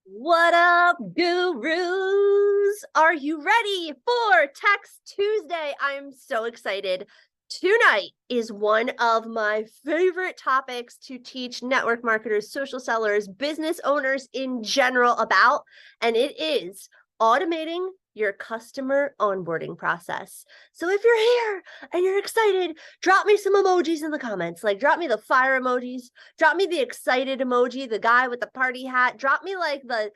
What up, gurus? Are you ready for Text Tuesday? I'm so excited. Tonight is one of my favorite topics to teach network marketers, social sellers, business owners in general about, and it is automating your customer onboarding process. So if you're here and you're excited, drop me some emojis in the comments. Like, drop me the fire emojis, drop me the excited emoji, the guy with the party hat, drop me like the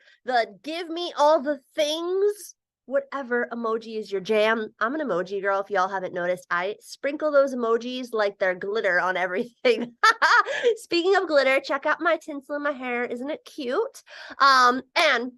give me all the things, whatever emoji is your jam. I'm an emoji girl. If y'all haven't noticed, I sprinkle those emojis like they're glitter on everything. Speaking of glitter, check out my tinsel in my hair. Isn't it cute? And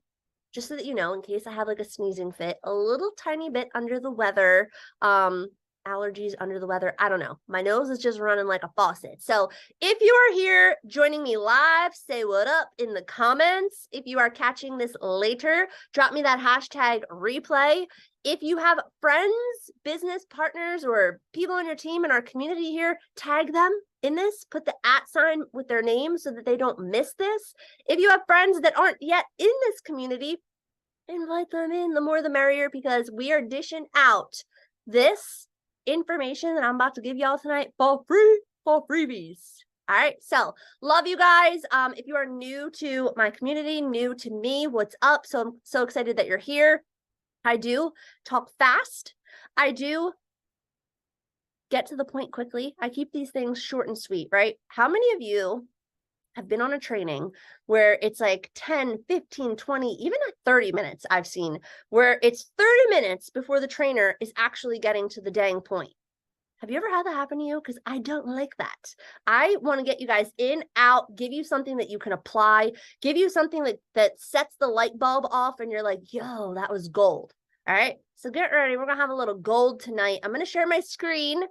just so that you know, in case I have like a sneezing fit, a little tiny bit under the weather, allergies under the weather, I don't know. My nose is just running like a faucet. So if you are here joining me live, say what up in the comments. If you are catching this later, drop me that hashtag replay. If you have friends, business partners, or people on your team in our community here, tag them in this, put the @ with their name so that they don't miss this. If you have friends that aren't yet in this community, invite them in. The more the merrier, because we are dishing out this information that I'm about to give y'all tonight for free, for freebies. All right, so love you guys. If you are new to my community, new to me, what's up? So I'm so excited that you're here. I do talk fast. I do get to the point quickly. I keep these things short and sweet, right? How many of you have been on a training where it's like 10, 15, 20, even at 30 minutes I've seen, where it's 30 minutes before the trainer is actually getting to the dang point? Have you ever had that happen to you? Because I don't like that. I want to get you guys in, out, give you something that you can apply, give you something that sets the light bulb off and you're like, yo, that was gold. All right, so get ready. We're going to have a little gold tonight. I'm going to share my screen.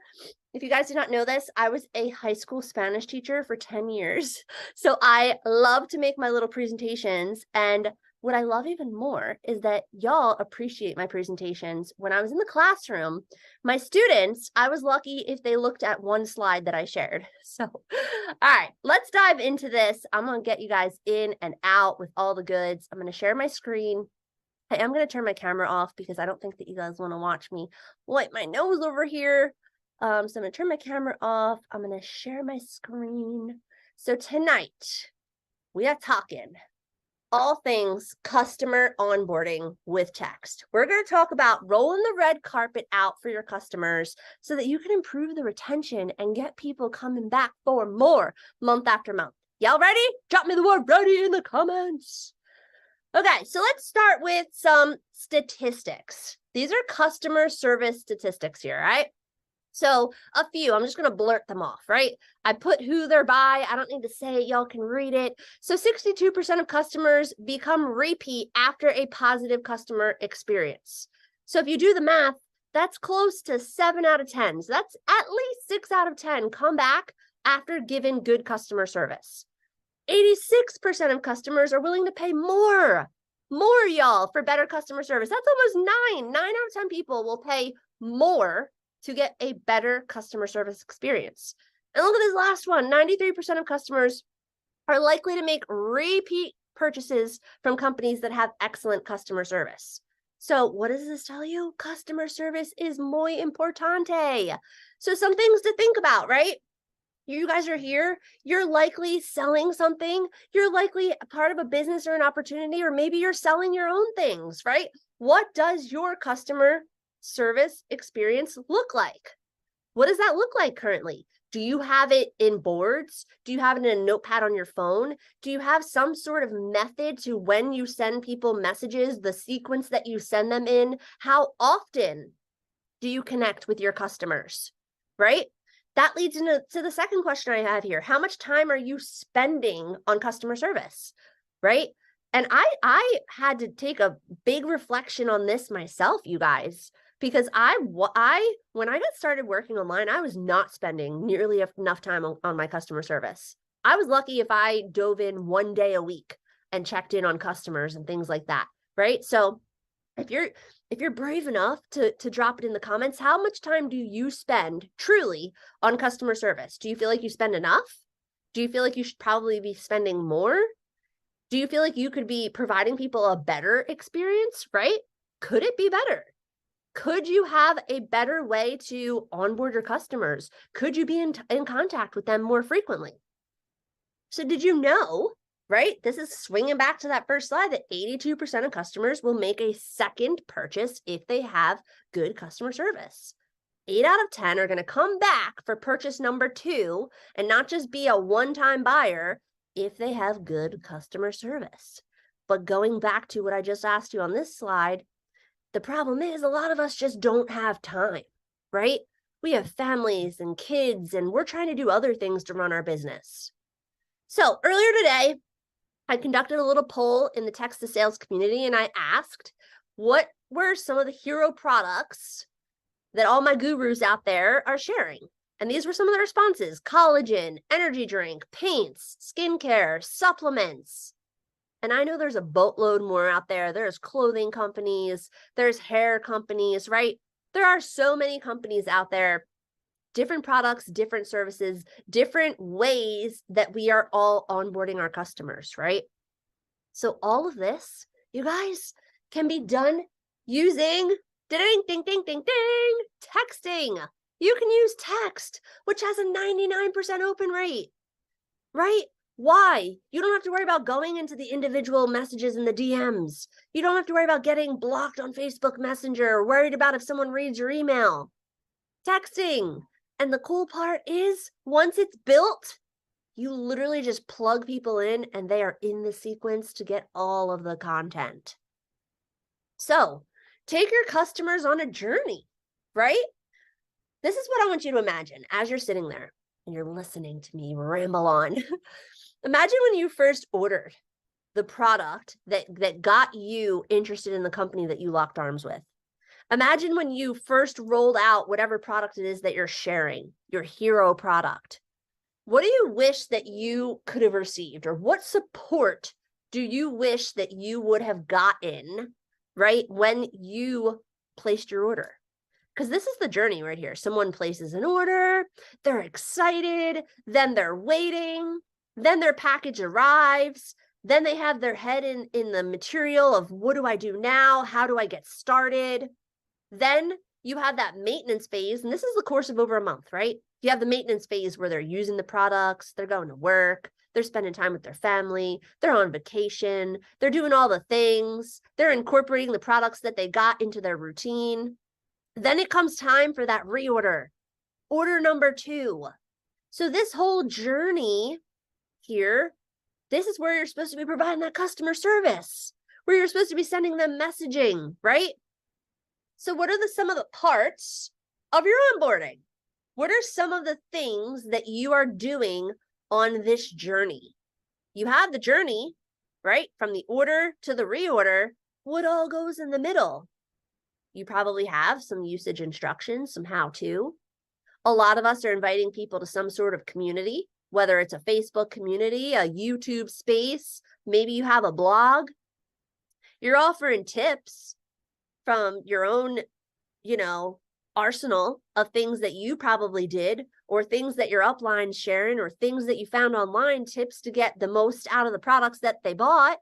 If you guys did not know this, I was a high school Spanish teacher for 10 years. So I love to make my little presentations. And what I love even more is that y'all appreciate my presentations. When I was in the classroom, my students, I was lucky if they looked at one slide that I shared. So, all right, let's dive into this. I'm going to get you guys in and out with all the goods. I'm going to share my screen. I am going to turn my camera off because I don't think that you guys want to watch me wipe my nose over here. So I'm going to turn my camera off. I'm going to share my screen. So tonight, we are talking all things customer onboarding with text. We're going to talk about rolling the red carpet out for your customers so that you can improve the retention and get people coming back for more month after month. Y'all ready? Drop me the word ready in the comments. Okay, so let's start with some statistics. These are customer service statistics here, right? So a few, I'm just going to blurt them off, right? I put who they're by. I don't need to say it. Y'all can read it. So 62% of customers become repeat after a positive customer experience. So if you do the math, that's close to 7 out of 10. So that's at least 6 out of 10 come back after given good customer service. 86% of customers are willing to pay more, y'all, for better customer service. That's almost 9 out of 10 people will pay more to get a better customer service experience. And look at this last one. 93% of customers are likely to make repeat purchases from companies that have excellent customer service. So what does this tell you? Customer service is muy importante. So some things to think about, right? You guys are here, you're likely selling something, you're likely a part of a business or an opportunity, or maybe you're selling your own things, right? What does your customer service experience look like? What does that look like currently? Do you have it in boards? Do you have it in a notepad on your phone? Do you have some sort of method to when you send people messages, the sequence that you send them in? How often do you connect with your customers, right? That leads into the second question I have here. How much time are you spending on customer service, right? And I had to take a big reflection on this myself, you guys, because when I got started working online, I was not spending nearly enough time on my customer service. I was lucky if I dove in 1 day a week and checked in on customers and things like that, right? So if you're brave enough to drop it in the comments, how much time do you spend truly on customer service? Do you feel like you spend enough? Do you feel like you should probably be spending more? Do you feel like you could be providing people a better experience, right? Could it be better? Could you have a better way to onboard your customers? Could you be in contact with them more frequently? So did you know, right? This is swinging back to that first slide, that 82% of customers will make a second purchase if they have good customer service. 8 out of 10 are going to come back for purchase number 2 and not just be a one-time buyer if they have good customer service. But going back to what I just asked you on this slide, the problem is a lot of us just don't have time, right? We have families and kids, and we're trying to do other things to run our business. So earlier today, I conducted a little poll in the text to sales community, and I asked, what were some of the hero products that all my gurus out there are sharing? And these were some of the responses: collagen, energy drink, paints, skincare, supplements. And I know there's a boatload more out there. There's clothing companies, there's hair companies, right? There are so many companies out there, different products, different services, different ways that we are all onboarding our customers, right? So all of this, you guys, can be done using ding, ding, ding, ding, ding, texting. You can use text, which has a 99% open rate, right? Why? You don't have to worry about going into the individual messages in the DMs. You don't have to worry about getting blocked on Facebook Messenger or worried about if someone reads your email. Texting. And the cool part is, once it's built, you literally just plug people in and they are in the sequence to get all of the content. So take your customers on a journey, right? This is what I want you to imagine as you're sitting there and you're listening to me ramble on. Imagine when you first ordered the product that got you interested in the company that you locked arms with. Imagine when you first rolled out whatever product it is that you're sharing, your hero product. What do you wish that you could have received, or what support do you wish that you would have gotten, right, when you placed your order? Because this is the journey right here. Someone places an order, they're excited, then they're waiting, then their package arrives, then they have their head in the material of, what do I do now? How do I get started? Then you have that maintenance phase, and this is the course of over a month, right? You have the maintenance phase where they're using the products, they're going to work, they're spending time with their family, they're on vacation, they're doing all the things, they're incorporating the products that they got into their routine. Then it comes time for that reorder, order number 2. So this whole journey here, this is where you're supposed to be providing that customer service, where you're supposed to be sending them messaging, right? So what are some of the parts of your onboarding? What are some of the things that you are doing on this journey? You have the journey, right? From the order to the reorder. What all goes in the middle? You probably have some usage instructions, some how-to. A lot of us are inviting people to some sort of community, whether it's a Facebook community, a YouTube space, maybe you have a blog. You're offering tips from your own, arsenal of things that you probably did, or things that your upline's sharing, or things that you found online, tips to get the most out of the products that they bought.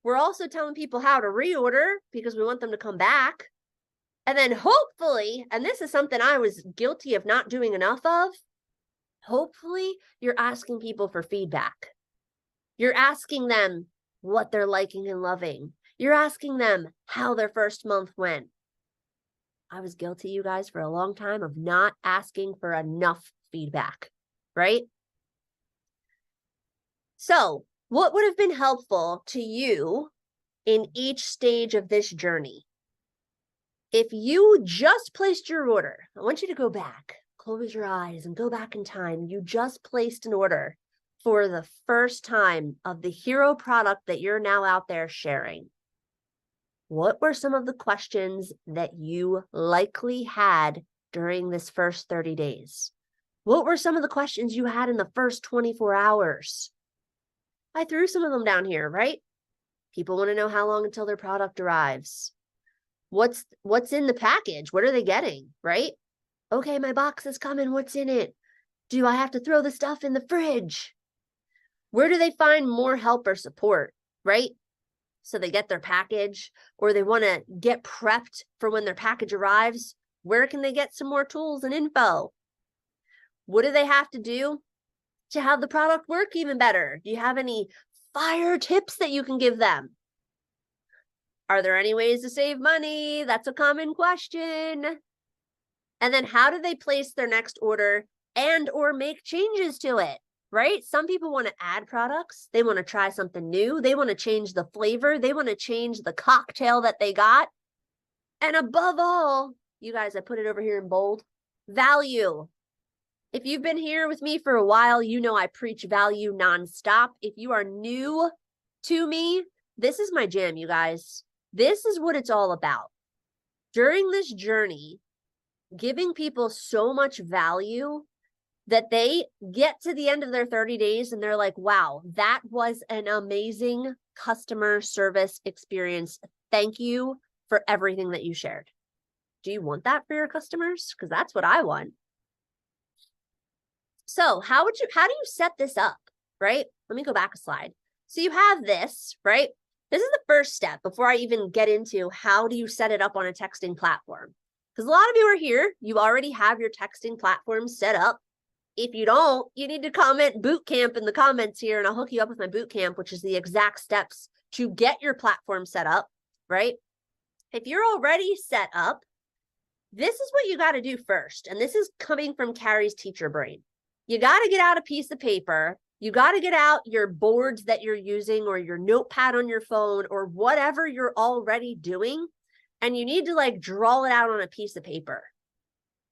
We're also telling people how to reorder because we want them to come back. And then hopefully, and this is something I was guilty of not doing enough of, hopefully you're asking people for feedback. You're asking them what they're liking and loving. You're asking them how their first month went. I was guilty, you guys, for a long time of not asking for enough feedback, right? So what would have been helpful to you in each stage of this journey? If you just placed your order, I want you to go back, close your eyes and go back in time. You just placed an order for the first time of the hero product that you're now out there sharing. What were some of the questions that you likely had during this first 30 days? What were some of the questions you had in the first 24 hours? I threw some of them down here, right? People want to know how long until their product arrives. What's in the package? What are they getting, right? Okay, my box is coming. What's in it? Do I have to throw the stuff in the fridge? Where do they find more help or support, right? So they get their package, or they want to get prepped for when their package arrives. Where can they get some more tools and info? What do they have to do to have the product work even better? Do you have any fire tips that you can give them? Are there any ways to save money? That's a common question. And then how do they place their next order and or make changes to it, right? Some people want to add products. They want to try something new. They want to change the flavor. They want to change the cocktail that they got. And above all, you guys, I put it over here in bold, value. If you've been here with me for a while, you know I preach value nonstop. If you are new to me, this is my jam, you guys. This is what it's all about. During this journey, giving people so much value that they get to the end of their 30 days and they're like, wow, that was an amazing customer service experience. Thank you for everything that you shared. Do you want that for your customers? Because that's what I want. So how do you set this up, right? Let me go back a slide. So you have this, right? This is the first step before I even get into how do you set it up on a texting platform. Because a lot of you are here, you already have your texting platform set up. If you don't, you need to comment boot camp in the comments here, and I'll hook you up with my boot camp, which is the exact steps to get your platform set up, right? If you're already set up, this is what you got to do first. And this is coming from Carrie's teacher brain. You got to get out a piece of paper. You got to get out your boards that you're using or your notepad on your phone or whatever you're already doing. And you need to like draw it out on a piece of paper.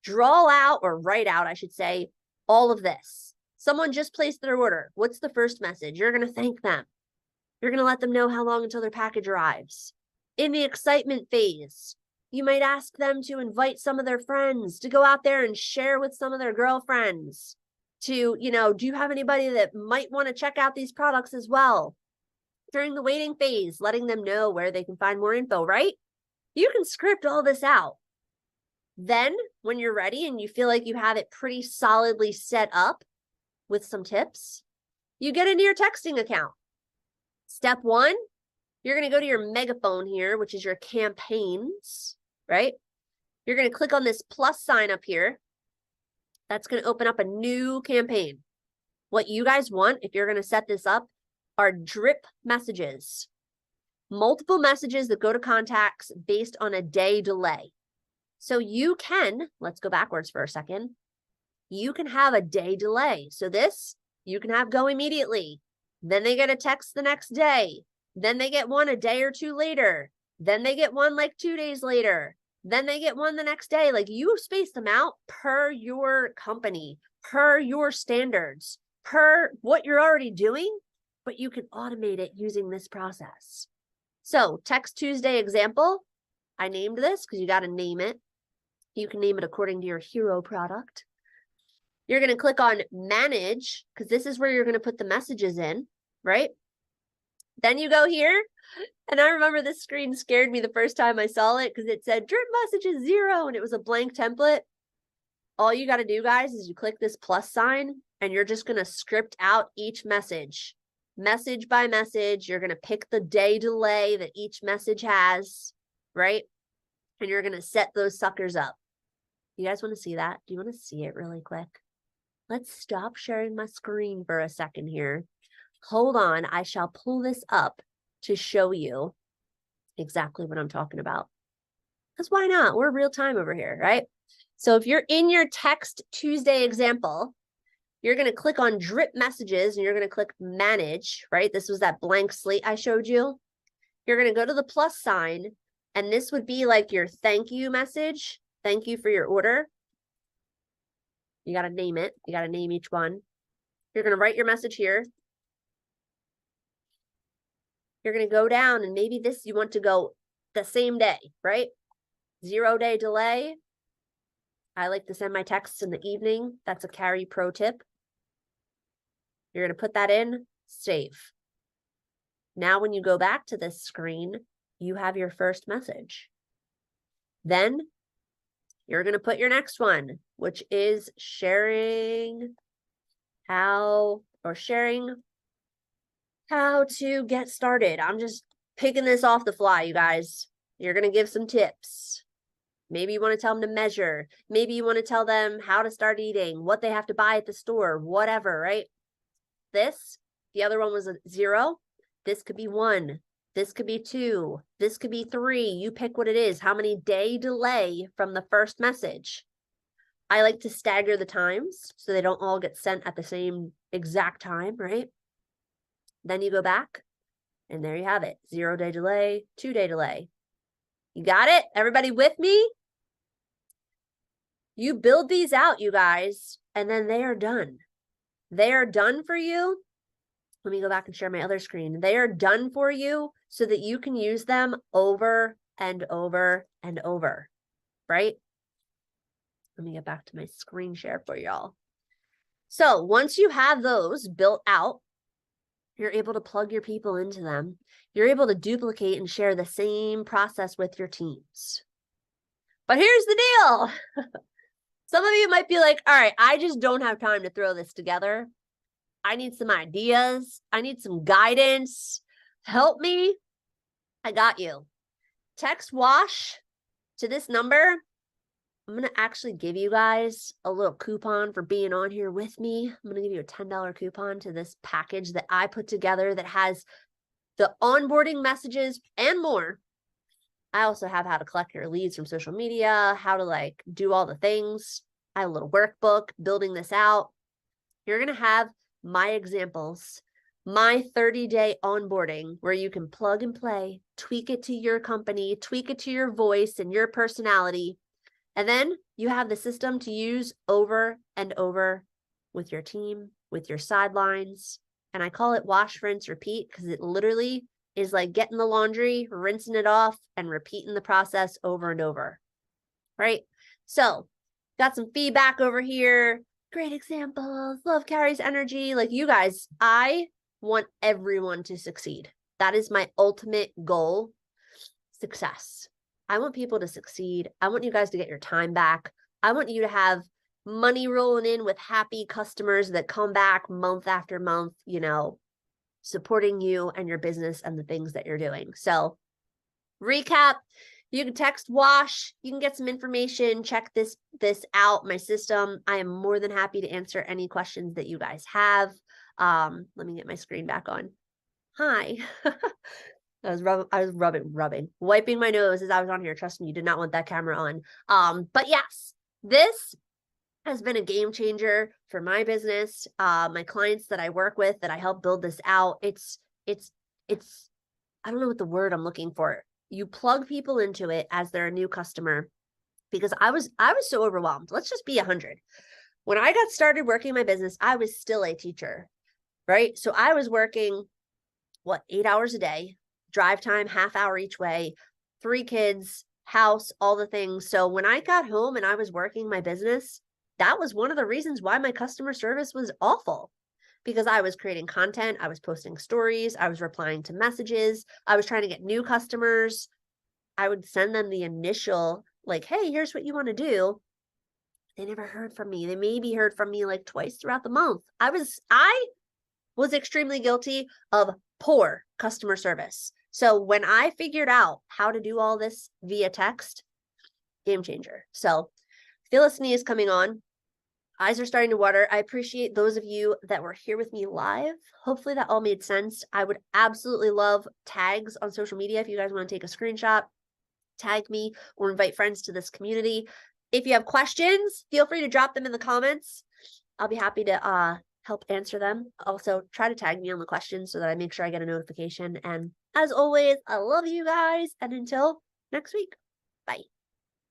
Draw out or write out, I should say, all of this. Someone just placed their order. What's the first message? You're going to thank them. You're going to let them know how long until their package arrives. In the excitement phase, you might ask them to invite some of their friends to go out there and share with some of their girlfriends. To, do you have anybody that might want to check out these products as well? During the waiting phase, letting them know where they can find more info, right? You can script all this out. Then when you're ready and you feel like you have it pretty solidly set up with some tips, you get into your texting account. Step one, you're going to go to your megaphone here, which is your campaigns, right? You're going to click on this plus sign up here. That's going to open up a new campaign. What you guys want, if you're going to set this up, are drip messages. Multiple messages that go to contacts based on a day delay. So you can, let's go backwards for a second. You can have a day delay. So this, you can have go immediately. Then they get a text the next day. Then they get one a day or two later. Then they get one like 2 days later. Then they get one the next day. Like you space them out per your company, per your standards, per what you're already doing, but you can automate it using this process. So Text Tuesday example, I named this because you got to name it. You can name it according to your hero product. You're going to click on manage because this is where you're going to put the messages in, right? Then you go here. And I remember this screen scared me the first time I saw it because it said drip messages 0 and it was a blank template. All you got to do, guys, is you click this plus sign and you're just going to script out each message. Message by message, you're going to pick the day delay that each message has, right? And you're going to set those suckers up. You guys want to see that? Do you want to see it really quick? Let's stop sharing my screen for a second here. Hold on, I shall pull this up to show you exactly what I'm talking about. Because why not? We're real time over here, right? So if you're in your Text Tuesday example, you're going to click on drip messages and you're going to click manage, right? This was that blank slate I showed you. You're going to go to the plus sign and this would be like your thank you message. Thank you for your order. You got to name it. You got to name each one. You're going to write your message here. You're going to go down and maybe this you want to go the same day, right? 0-day delay. I like to send my texts in the evening. That's a Carrie pro tip. You're going to put that in, save. Now, when you go back to this screen, you have your first message. Then you're going to put your next one, which is sharing how to get started. I'm just picking this off the fly, you guys. You're going to give some tips. Maybe you want to tell them to measure. Maybe you want to tell them how to start eating, what they have to buy at the store, whatever, right? The other one was a 0. This could be 1. This could be 2. This could be 3. You pick what it is. How many day delay from the first message? I like to stagger the times so they don't all get sent at the same exact time, right? Then you go back and there you have it. 0 day delay, 2 day delay. You got it? Everybody with me? You build these out, you guys, and then they are done. They are done for you. Let me go back and share my other screen. They are done for you so that you can use them over and over and over, right? Let me get back to my screen share for y'all. So once you have those built out, you're able to plug your people into them. You're able to duplicate and share the same process with your teams. But here's the deal. Some of you might be like, all right, I just don't have time to throw this together. I need some ideas. I need some guidance. Help me. I got you. Text WASH to this number. I'm going to actually give you guys a little coupon for being on here with me. I'm going to give you a $10 coupon to this package that I put together that has the onboarding messages and more. I also have how to collect your leads from social media, how to do all the things. I have a little workbook building this out. You're going to have my examples, my 30-day onboarding where you can plug and play, tweak it to your company, tweak it to your voice and your personality. And then you have the system to use over and over with your team, with your sidelines. And I call it wash, rinse, repeat because it literally is like getting the laundry, rinsing it off, and repeating the process over and over, right? So got some feedback over here. Great examples. Love Carrie's energy. Like you guys, I want everyone to succeed. That is my ultimate goal, success. I want people to succeed. I want you guys to get your time back. I want you to have money rolling in with happy customers that come back month after month, supporting you and your business and the things that you're doing. So recap, you can text WASH, you can get some information, check this out, my system. I am more than happy to answer any questions that you guys have. Let me get my screen back on. Hi. I was rubbing, wiping my nose as I was on here. Trust me, you did not want that camera on. But yes, this has been a game changer for my business. My clients that I work with, that I help build this out. It's, I don't know what the word I'm looking for. You plug people into it as they're a new customer because I was so overwhelmed. Let's just be 100. When I got started working my business, I was still a teacher, right? So I was working 8 hours a day, drive time, half hour each way, 3 kids, house, all the things. So when I got home and I was working my business, that was one of the reasons why my customer service was awful, because I was creating content, I was posting stories, I was replying to messages, I was trying to get new customers. I would send them the initial, hey, here's what you want to do. They never heard from me. They maybe heard from me twice throughout the month. I was extremely guilty of poor customer service. So when I figured out how to do all this via text, game changer. So Felicity is coming on. Eyes are starting to water. I appreciate those of you that were here with me live. Hopefully that all made sense. I would absolutely love tags on social media. If you guys want to take a screenshot, tag me or invite friends to this community. If you have questions, feel free to drop them in the comments. I'll be happy to help answer them. Also, try to tag me on the questions so that I make sure I get a notification. And as always, I love you guys. And until next week, bye.